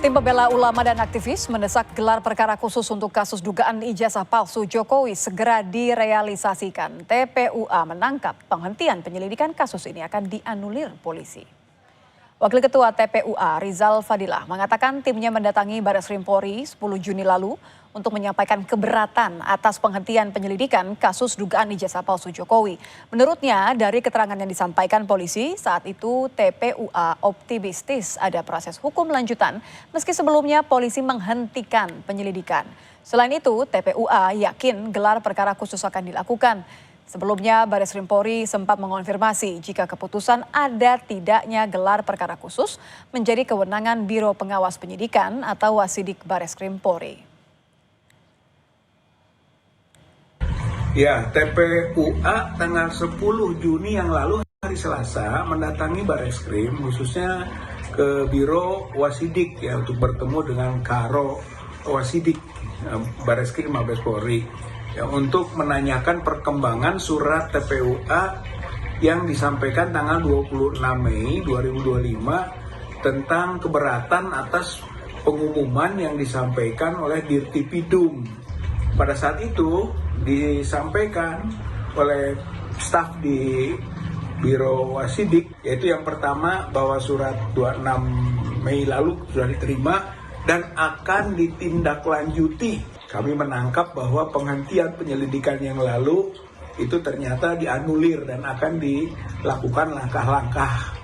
Tim pembela ulama dan aktivis mendesak gelar perkara khusus untuk kasus dugaan ijazah palsu Jokowi segera direalisasikan. TPUA menangkap penghentian penyelidikan kasus ini akan dianulir polisi. Wakil Ketua TPUA Rizal Fadilah mengatakan timnya mendatangi Barreskrim Polri 10 Juni lalu untuk menyampaikan keberatan atas penghentian penyelidikan kasus dugaan ijazah palsu Jokowi. Menurutnya dari keterangan yang disampaikan polisi saat itu TPUA optimistis ada proses hukum lanjutan meski sebelumnya polisi menghentikan penyelidikan. Selain itu TPUA yakin gelar perkara khusus akan dilakukan. Sebelumnya Barreskrim Polri sempat mengonfirmasi jika keputusan ada tidaknya gelar perkara khusus menjadi kewenangan Biro Pengawas Penyidikan atau Wasidik Barreskrim Polri. Ya, TPUA tanggal 10 Juni yang lalu hari Selasa mendatangi Barreskrim khususnya ke Biro Wasidik ya untuk bertemu dengan Karo Wasidik Barreskrim Mabes Polri. Ya, untuk menanyakan perkembangan surat TPUA yang disampaikan tanggal 26 Mei 2025 tentang keberatan atas pengumuman yang disampaikan oleh Dirtipidum. Pada saat itu disampaikan oleh staf di Biro Wasidik, yaitu yang pertama bahwa surat 26 Mei lalu sudah diterima dan akan ditindaklanjuti. Kami menangkap bahwa penghentian penyelidikan yang lalu itu ternyata dianulir dan akan dilakukan langkah-langkah